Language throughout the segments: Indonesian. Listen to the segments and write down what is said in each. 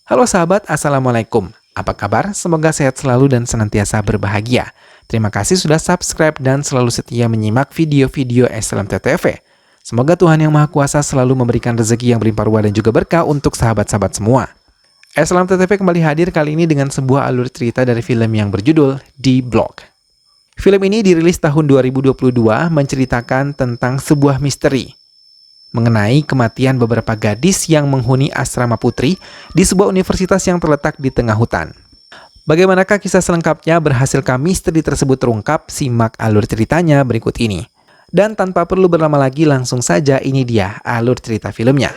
Halo sahabat, Assalamualaikum. Apa kabar? Semoga sehat selalu dan senantiasa berbahagia. Terima kasih sudah subscribe dan selalu setia menyimak video-video SLMT-TV. Semoga Tuhan Yang Maha Kuasa selalu memberikan rezeki yang berlimpah ruah dan juga berkah untuk sahabat-sahabat semua. SLMT-TV kembali hadir kali ini dengan sebuah alur cerita dari film yang berjudul Di Blok. Film ini dirilis tahun 2022 menceritakan tentang sebuah misteri mengenai kematian beberapa gadis yang menghuni asrama putri di sebuah universitas yang terletak di tengah hutan. Bagaimanakah kisah selengkapnya? Berhasilkah misteri tersebut terungkap? Simak alur ceritanya berikut ini. Dan tanpa perlu berlama lagi, langsung saja ini dia alur cerita filmnya.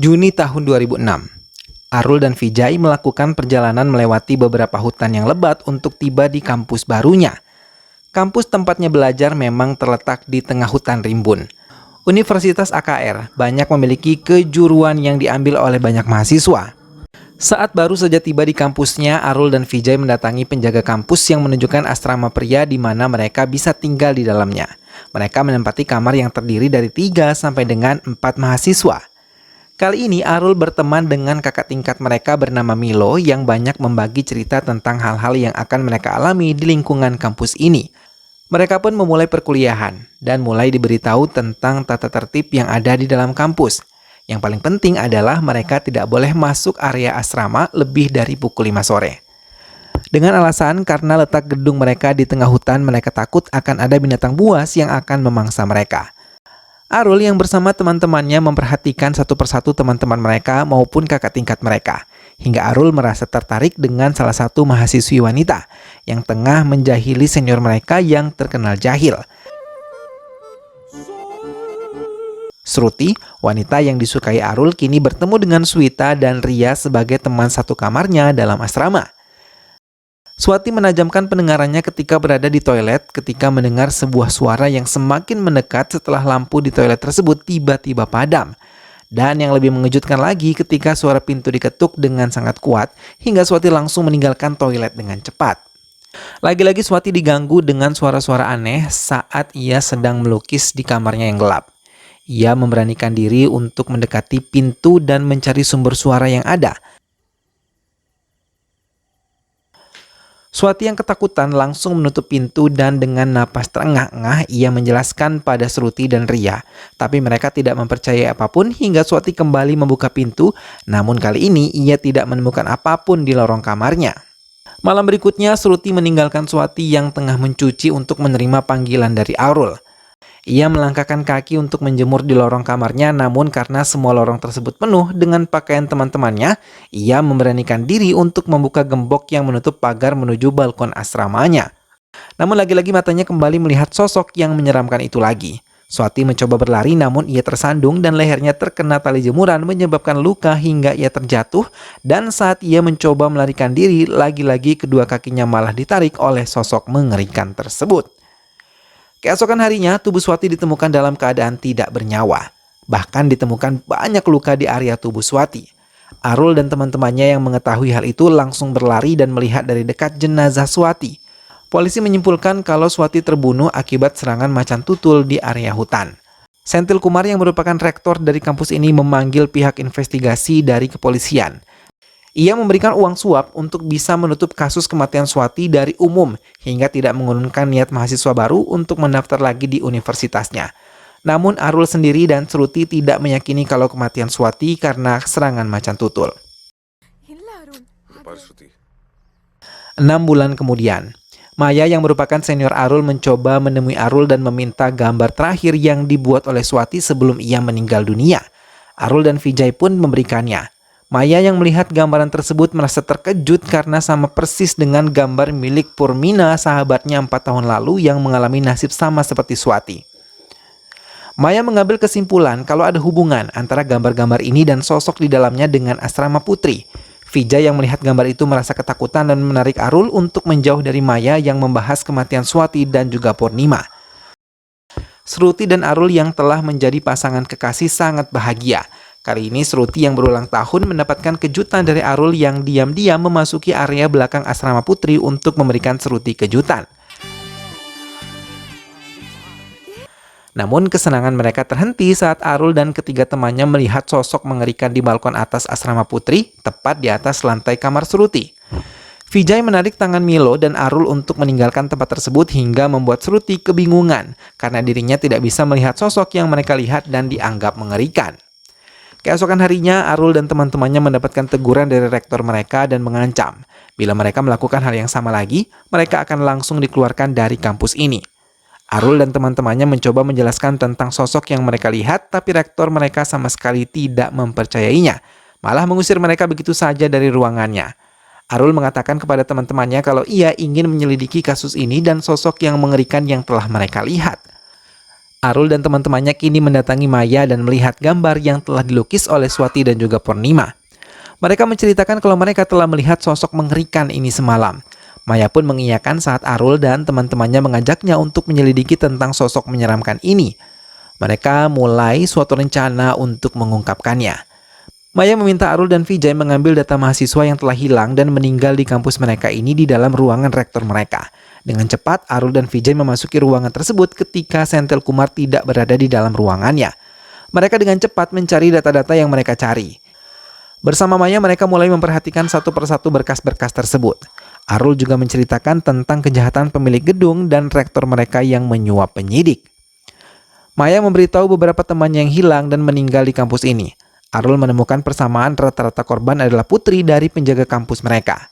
Juni tahun 2006, Arul dan Vijay melakukan perjalanan melewati beberapa hutan yang lebat untuk tiba di kampus barunya. Kampus tempatnya belajar memang terletak di tengah hutan rimbun. Universitas AKR banyak memiliki kejuruan yang diambil oleh banyak mahasiswa. Saat baru saja tiba di kampusnya, Arul dan Vijay mendatangi penjaga kampus yang menunjukkan asrama pria di mana mereka bisa tinggal di dalamnya. Mereka menempati kamar yang terdiri dari 3 sampai dengan 4 mahasiswa. Kali ini Arul berteman dengan kakak tingkat mereka bernama Milo yang banyak membagi cerita tentang hal-hal yang akan mereka alami di lingkungan kampus ini. Mereka pun memulai perkuliahan dan mulai diberitahu tentang tata tertib yang ada di dalam kampus. Yang paling penting adalah mereka tidak boleh masuk area asrama lebih dari pukul 5 sore. Dengan alasan karena letak gedung mereka di tengah hutan, mereka takut akan ada binatang buas yang akan memangsa mereka. Arul yang bersama teman-temannya memperhatikan satu persatu teman-teman mereka maupun kakak tingkat mereka. Hingga Arul merasa tertarik dengan salah satu mahasiswi wanita yang tengah menjahili senior mereka yang terkenal jahil. Shruti, wanita yang disukai Arul, kini bertemu dengan Swita dan Ria sebagai teman satu kamarnya dalam asrama. Swati menajamkan pendengarannya ketika berada di toilet ketika mendengar sebuah suara yang semakin mendekat setelah lampu di toilet tersebut tiba-tiba padam. Dan yang lebih mengejutkan lagi ketika suara pintu diketuk dengan sangat kuat hingga Swati langsung meninggalkan toilet dengan cepat. Lagi-lagi Swati diganggu dengan suara-suara aneh saat ia sedang melukis di kamarnya yang gelap. Ia memberanikan diri untuk mendekati pintu dan mencari sumber suara yang ada. Swati yang ketakutan langsung menutup pintu dan dengan napas terengah-engah ia menjelaskan pada Shruti dan Ria. Tapi mereka tidak mempercayai apapun hingga Swati kembali membuka pintu, namun kali ini ia tidak menemukan apapun di lorong kamarnya. Malam berikutnya Shruti meninggalkan Swati yang tengah mencuci untuk menerima panggilan dari Arul. Ia melangkahkan kaki untuk menjemur di lorong kamarnya, namun karena semua lorong tersebut penuh dengan pakaian teman-temannya, ia memberanikan diri untuk membuka gembok yang menutup pagar menuju balkon asramanya. Namun lagi-lagi matanya kembali melihat sosok yang menyeramkan itu lagi. Swati mencoba berlari namun ia tersandung dan lehernya terkena tali jemuran menyebabkan luka hingga ia terjatuh, dan saat ia mencoba melarikan diri, lagi-lagi kedua kakinya malah ditarik oleh sosok mengerikan tersebut. Keesokan harinya, tubuh Swati ditemukan dalam keadaan tidak bernyawa. Bahkan ditemukan banyak luka di area tubuh Swati. Arul dan teman-temannya yang mengetahui hal itu langsung berlari dan melihat dari dekat jenazah Swati. Polisi menyimpulkan kalau Swati terbunuh akibat serangan macan tutul di area hutan. Senthil Kumar yang merupakan rektor dari kampus ini memanggil pihak investigasi dari kepolisian. Ia memberikan uang suap untuk bisa menutup kasus kematian Swati dari umum hingga tidak mengurungkan niat mahasiswa baru untuk mendaftar lagi di universitasnya. Namun Arul sendiri dan Shruti tidak meyakini kalau kematian Swati karena serangan macan tutul. 6 bulan kemudian, Maya yang merupakan senior Arul mencoba menemui Arul dan meminta gambar terakhir yang dibuat oleh Swati sebelum ia meninggal dunia. Arul dan Vijay pun memberikannya. Maya yang melihat gambaran tersebut merasa terkejut karena sama persis dengan gambar milik Purmina, sahabatnya 4 tahun lalu yang mengalami nasib sama seperti Swati. Maya mengambil kesimpulan kalau ada hubungan antara gambar-gambar ini dan sosok di dalamnya dengan asrama putri. Vijay yang melihat gambar itu merasa ketakutan dan menarik Arul untuk menjauh dari Maya yang membahas kematian Swati dan juga Purnima. Shruti dan Arul yang telah menjadi pasangan kekasih sangat bahagia. Kali ini Shruti yang berulang tahun mendapatkan kejutan dari Arul yang diam-diam memasuki area belakang asrama putri untuk memberikan Shruti kejutan. Namun kesenangan mereka terhenti saat Arul dan ketiga temannya melihat sosok mengerikan di balkon atas asrama putri, tepat di atas lantai kamar Shruti. Vijay menarik tangan Milo dan Arul untuk meninggalkan tempat tersebut hingga membuat Shruti kebingungan karena dirinya tidak bisa melihat sosok yang mereka lihat dan dianggap mengerikan. Keesokan harinya, Arul dan teman-temannya mendapatkan teguran dari rektor mereka dan mengancam, bila mereka melakukan hal yang sama lagi, mereka akan langsung dikeluarkan dari kampus ini. Arul dan teman-temannya mencoba menjelaskan tentang sosok yang mereka lihat, tapi rektor mereka sama sekali tidak mempercayainya, malah mengusir mereka begitu saja dari ruangannya. Arul mengatakan kepada teman-temannya kalau ia ingin menyelidiki kasus ini dan sosok yang mengerikan yang telah mereka lihat. Arul dan teman-temannya kini mendatangi Maya dan melihat gambar yang telah dilukis oleh Swati dan juga Purnima. Mereka menceritakan kalau mereka telah melihat sosok mengerikan ini semalam. Maya pun mengiyakan saat Arul dan teman-temannya mengajaknya untuk menyelidiki tentang sosok menyeramkan ini. Mereka mulai suatu rencana untuk mengungkapkannya. Maya meminta Arul dan Vijay mengambil data mahasiswa yang telah hilang dan meninggal di kampus mereka ini di dalam ruangan rektor mereka. Dengan cepat, Arul dan Vijay memasuki ruangan tersebut ketika Senthil Kumar tidak berada di dalam ruangannya. Mereka dengan cepat mencari data-data yang mereka cari. Bersama Maya, mereka mulai memperhatikan satu persatu berkas-berkas tersebut. Arul juga menceritakan tentang kejahatan pemilik gedung dan rektor mereka yang menyuap penyidik. Maya memberitahu beberapa temannya yang hilang dan meninggal di kampus ini. Arul menemukan persamaan rata-rata korban adalah putri dari penjaga kampus mereka.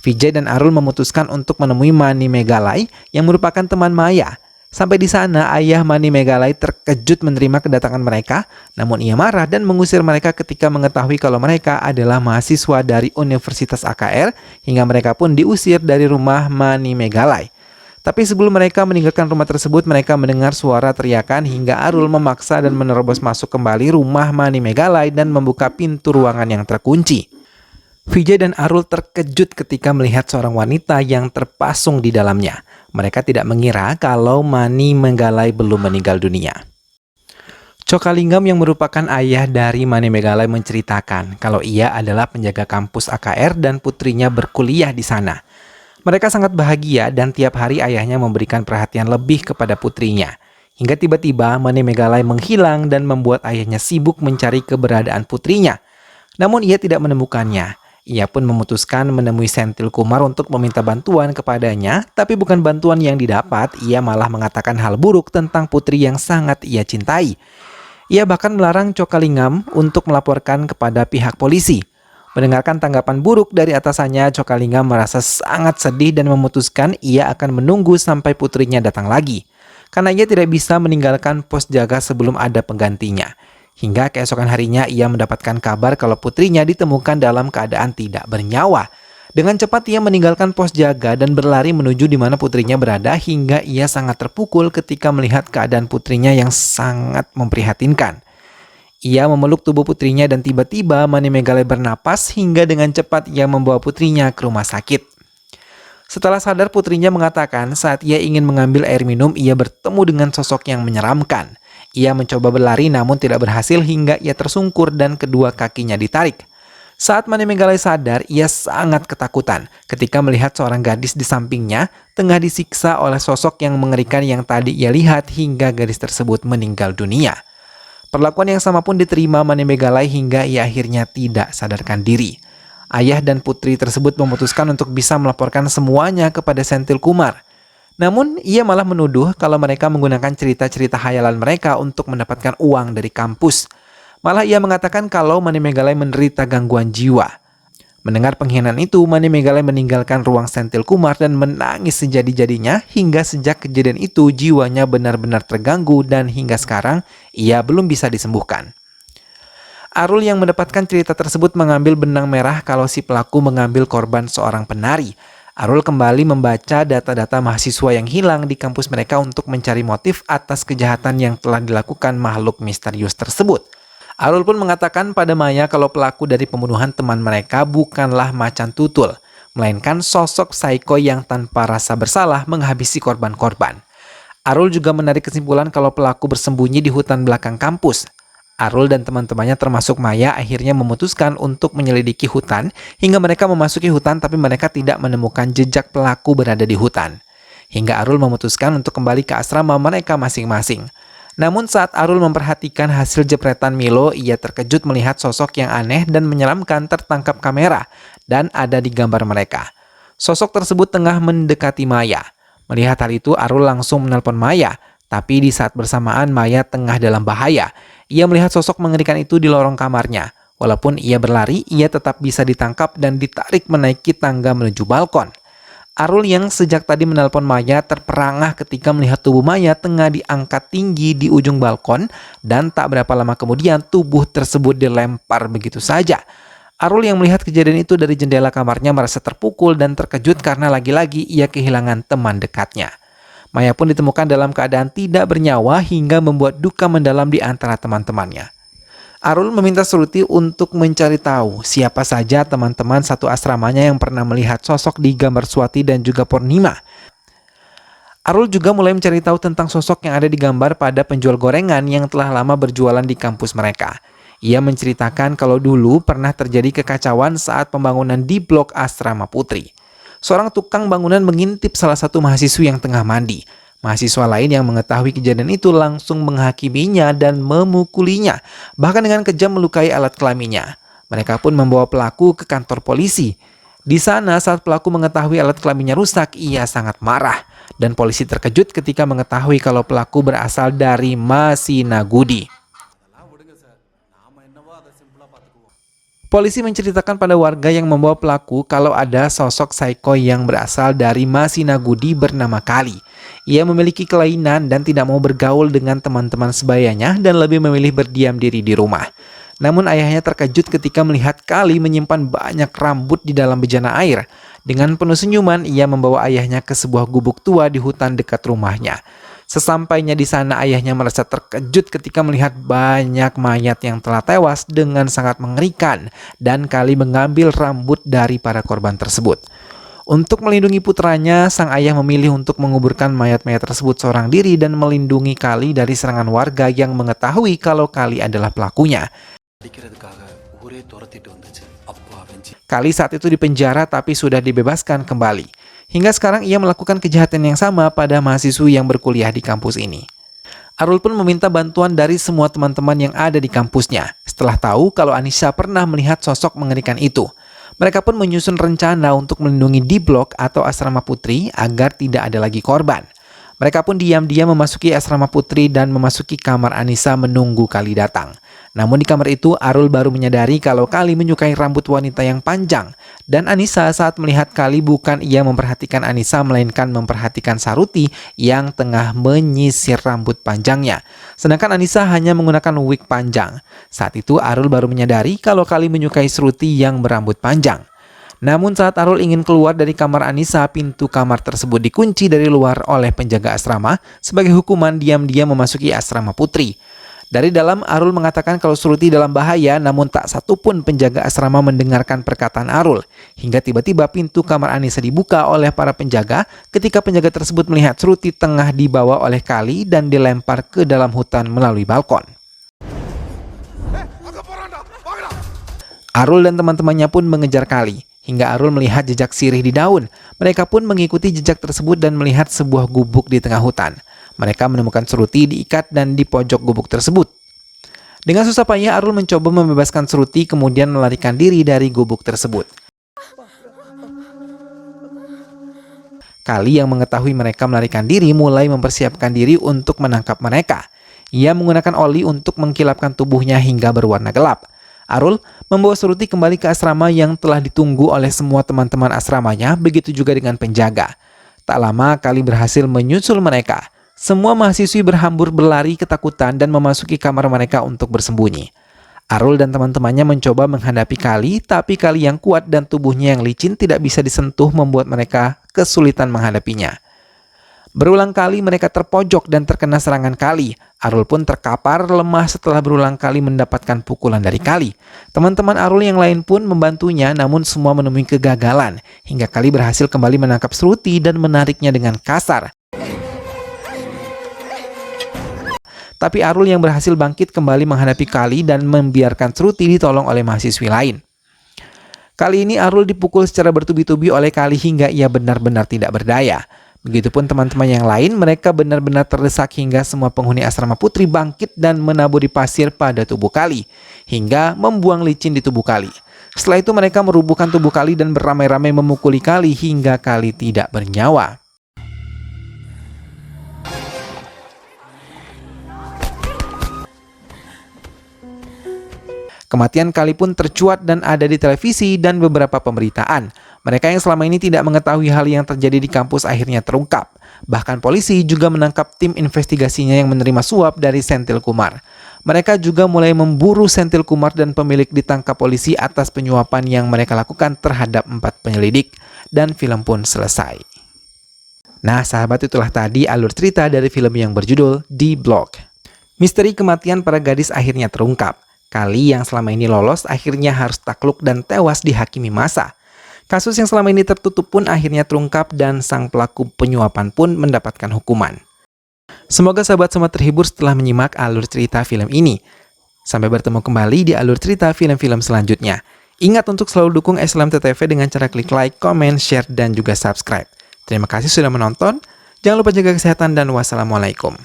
Vijay dan Arul memutuskan untuk menemui Mani Meghalai yang merupakan teman Maya. Sampai di sana, ayah Mani Meghalai terkejut menerima kedatangan mereka, namun ia marah dan mengusir mereka ketika mengetahui kalau mereka adalah mahasiswa dari Universitas AKR, hingga mereka pun diusir dari rumah Mani Meghalai. Tapi sebelum mereka meninggalkan rumah tersebut, mereka mendengar suara teriakan hingga Arul memaksa dan menerobos masuk kembali rumah Mani Meghalai dan membuka pintu ruangan yang terkunci. Vijay dan Arul terkejut ketika melihat seorang wanita yang terpasung di dalamnya. Mereka tidak mengira kalau Mani Meghalai belum meninggal dunia. Chokalingam yang merupakan ayah dari Mani Meghalai menceritakan kalau ia adalah penjaga kampus AKR dan putrinya berkuliah di sana. Mereka sangat bahagia dan tiap hari ayahnya memberikan perhatian lebih kepada putrinya. Hingga tiba-tiba Mani Meghalai menghilang dan membuat ayahnya sibuk mencari keberadaan putrinya. Namun ia tidak menemukannya. Ia pun memutuskan menemui Senthil Kumar untuk meminta bantuan kepadanya, tapi bukan bantuan yang didapat, ia malah mengatakan hal buruk tentang putri yang sangat ia cintai. Ia bahkan melarang Chokalingam untuk melaporkan kepada pihak polisi. Mendengarkan tanggapan buruk dari atasannya, Chokalingam merasa sangat sedih dan memutuskan ia akan menunggu sampai putrinya datang lagi. Karena ia tidak bisa meninggalkan pos jaga sebelum ada penggantinya. Hingga keesokan harinya ia mendapatkan kabar kalau putrinya ditemukan dalam keadaan tidak bernyawa. Dengan cepat ia meninggalkan pos jaga dan berlari menuju di mana putrinya berada hingga ia sangat terpukul ketika melihat keadaan putrinya yang sangat memprihatinkan. Ia memeluk tubuh putrinya dan tiba-tiba Mani Meghalai bernapas hingga dengan cepat ia membawa putrinya ke rumah sakit. Setelah sadar, putrinya mengatakan saat ia ingin mengambil air minum ia bertemu dengan sosok yang menyeramkan. Ia mencoba berlari namun tidak berhasil hingga ia tersungkur dan kedua kakinya ditarik. Saat Mani Meghalai sadar, ia sangat ketakutan ketika melihat seorang gadis di sampingnya tengah disiksa oleh sosok yang mengerikan yang tadi ia lihat hingga gadis tersebut meninggal dunia. Perlakuan yang sama pun diterima Mani Meghalai hingga ia akhirnya tidak sadarkan diri. Ayah dan putri tersebut memutuskan untuk bisa melaporkan semuanya kepada Senthil Kumar. Namun, ia malah menuduh kalau mereka menggunakan cerita-cerita khayalan mereka untuk mendapatkan uang dari kampus. Malah ia mengatakan kalau Mani Meghalai menderita gangguan jiwa. Mendengar pengkhianatan itu, Mani Meghalai meninggalkan ruang Senthil Kumar dan menangis sejadi-jadinya hingga sejak kejadian itu jiwanya benar-benar terganggu dan hingga sekarang ia belum bisa disembuhkan. Arul yang mendapatkan cerita tersebut mengambil benang merah kalau si pelaku mengambil korban seorang penari. Arul kembali membaca data-data mahasiswa yang hilang di kampus mereka untuk mencari motif atas kejahatan yang telah dilakukan makhluk misterius tersebut. Arul pun mengatakan pada Maya kalau pelaku dari pembunuhan teman mereka bukanlah macan tutul, melainkan sosok psycho yang tanpa rasa bersalah menghabisi korban-korban. Arul juga menarik kesimpulan kalau pelaku bersembunyi di hutan belakang kampus. Arul dan teman-temannya termasuk Maya akhirnya memutuskan untuk menyelidiki hutan hingga mereka memasuki hutan tapi mereka tidak menemukan jejak pelaku berada di hutan. Hingga Arul memutuskan untuk kembali ke asrama mereka masing-masing. Namun saat Arul memperhatikan hasil jepretan Milo, ia terkejut melihat sosok yang aneh dan menyeramkan tertangkap kamera dan ada di gambar mereka. Sosok tersebut tengah mendekati Maya. Melihat hal itu, Arul langsung menelpon Maya, tapi di saat bersamaan Maya tengah dalam bahaya. Ia melihat sosok mengerikan itu di lorong kamarnya. Walaupun ia berlari, ia tetap bisa ditangkap dan ditarik menaiki tangga menuju balkon. Arul yang sejak tadi menelpon Maya terperangah ketika melihat tubuh Maya tengah diangkat tinggi di ujung balkon dan tak berapa lama kemudian tubuh tersebut dilempar begitu saja. Arul yang melihat kejadian itu dari jendela kamarnya merasa terpukul dan terkejut karena lagi-lagi ia kehilangan teman dekatnya. Maya pun ditemukan dalam keadaan tidak bernyawa hingga membuat duka mendalam di antara teman-temannya. Arul meminta Sruti untuk mencari tahu siapa saja teman-teman satu asramanya yang pernah melihat sosok di gambar Swati dan juga Purnima. Arul juga mulai mencari tahu tentang sosok yang ada di gambar pada penjual gorengan yang telah lama berjualan di kampus mereka. Ia menceritakan kalau dulu pernah terjadi kekacauan saat pembangunan di blok asrama putri. Seorang tukang bangunan mengintip salah satu mahasiswi yang tengah mandi. Mahasiswa lain yang mengetahui kejadian itu langsung menghakiminya dan memukulinya, bahkan dengan kejam melukai alat kelaminnya. Mereka pun membawa pelaku ke kantor polisi. Di sana saat pelaku mengetahui alat kelaminnya rusak, ia sangat marah. Dan polisi terkejut ketika mengetahui kalau pelaku berasal dari Masinagudi. Polisi menceritakan pada warga yang membawa pelaku kalau ada sosok psycho yang berasal dari Masinagudi bernama Kali. Ia memiliki kelainan dan tidak mau bergaul dengan teman-teman sebayanya dan lebih memilih berdiam diri di rumah. Namun ayahnya terkejut ketika melihat Kali menyimpan banyak rambut di dalam bejana air. Dengan penuh senyuman, ia membawa ayahnya ke sebuah gubuk tua di hutan dekat rumahnya. Sesampainya di sana, ayahnya merasa terkejut ketika melihat banyak mayat yang telah tewas dengan sangat mengerikan dan Kali mengambil rambut dari para korban tersebut. Untuk melindungi putranya, sang ayah memilih untuk menguburkan mayat-mayat tersebut seorang diri dan melindungi Kali dari serangan warga yang mengetahui kalau Kali adalah pelakunya. Kali saat itu dipenjara tapi sudah dibebaskan kembali. Hingga sekarang ia melakukan kejahatan yang sama pada mahasiswa yang berkuliah di kampus ini. Arul pun meminta bantuan dari semua teman-teman yang ada di kampusnya setelah tahu kalau Anissa pernah melihat sosok mengerikan itu. Mereka pun menyusun rencana untuk melindungi di blok atau asrama putri agar tidak ada lagi korban. Mereka pun diam-diam memasuki asrama putri dan memasuki kamar Anissa menunggu Kali datang. Namun di kamar itu Arul baru menyadari kalau Kali menyukai rambut wanita yang panjang. Dan Anissa saat melihat Kali bukan ia memperhatikan Anissa melainkan memperhatikan Saruti yang tengah menyisir rambut panjangnya. Sedangkan Anissa hanya menggunakan wig panjang. Saat itu Arul baru menyadari kalau Kali menyukai Sruti yang berambut panjang. Namun saat Arul ingin keluar dari kamar Anissa, pintu kamar tersebut dikunci dari luar oleh penjaga asrama sebagai hukuman diam-diam memasuki asrama putri. Dari dalam, Arul mengatakan kalau Sruti dalam bahaya, namun tak satupun penjaga asrama mendengarkan perkataan Arul. Hingga tiba-tiba pintu kamar Anissa dibuka oleh para penjaga ketika penjaga tersebut melihat Sruti tengah dibawa oleh Kali dan dilempar ke dalam hutan melalui balkon. Arul dan teman-temannya pun mengejar Kali. Hingga Arul melihat jejak sirih di daun. Mereka pun mengikuti jejak tersebut dan melihat sebuah gubuk di tengah hutan. Mereka menemukan Sruti diikat dan di pojok gubuk tersebut. Dengan susah payah Arul mencoba membebaskan Sruti kemudian melarikan diri dari gubuk tersebut. Kali yang mengetahui mereka melarikan diri mulai mempersiapkan diri untuk menangkap mereka. Ia menggunakan oli untuk mengkilapkan tubuhnya hingga berwarna gelap. Arul membawa Sruti kembali ke asrama yang telah ditunggu oleh semua teman-teman asramanya, begitu juga dengan penjaga. Tak lama Kali berhasil menyusul mereka. Semua mahasiswi berhambur berlari ketakutan dan memasuki kamar mereka untuk bersembunyi. Arul dan teman-temannya mencoba menghadapi Kali, tapi Kali yang kuat dan tubuhnya yang licin tidak bisa disentuh membuat mereka kesulitan menghadapinya. Berulang kali mereka terpojok dan terkena serangan Kali. Arul pun terkapar lemah setelah berulang kali mendapatkan pukulan dari Kali. Teman-teman Arul yang lain pun membantunya, namun semua menemui kegagalan. Hingga Kali berhasil kembali menangkap Shruti dan menariknya dengan kasar. Tapi Arul yang berhasil bangkit kembali menghadapi Kali dan membiarkan Shruti ditolong oleh mahasiswi lain. Kali ini Arul dipukul secara bertubi-tubi oleh Kali hingga ia benar-benar tidak berdaya. Begitupun teman-teman yang lain, mereka benar-benar terdesak hingga semua penghuni asrama putri bangkit dan menaburi pasir pada tubuh Kali, hingga membuang licin di tubuh Kali. Setelah itu mereka merubuhkan tubuh Kali dan beramai-ramai memukuli Kali hingga Kali tidak bernyawa. Kematian Kali pun tercuat dan ada di televisi dan beberapa pemberitaan. Mereka yang selama ini tidak mengetahui hal yang terjadi di kampus akhirnya terungkap. Bahkan polisi juga menangkap tim investigasinya yang menerima suap dari Senthil Kumar. Mereka juga mulai memburu Senthil Kumar dan pemilik ditangkap polisi atas penyuapan yang mereka lakukan terhadap 4 penyelidik. Dan film pun selesai. Nah sahabat, itulah tadi alur cerita dari film yang berjudul The Block. Misteri kematian para gadis akhirnya terungkap. Kali yang selama ini lolos akhirnya harus takluk dan tewas dihakimi massa. Kasus yang selama ini tertutup pun akhirnya terungkap dan sang pelaku penyuapan pun mendapatkan hukuman. Semoga sahabat semua terhibur setelah menyimak alur cerita film ini. Sampai bertemu kembali di alur cerita film-film selanjutnya. Ingat untuk selalu dukung SLMTTV dengan cara klik like, comment, share, dan juga subscribe. Terima kasih sudah menonton. Jangan lupa jaga kesehatan dan wassalamualaikum.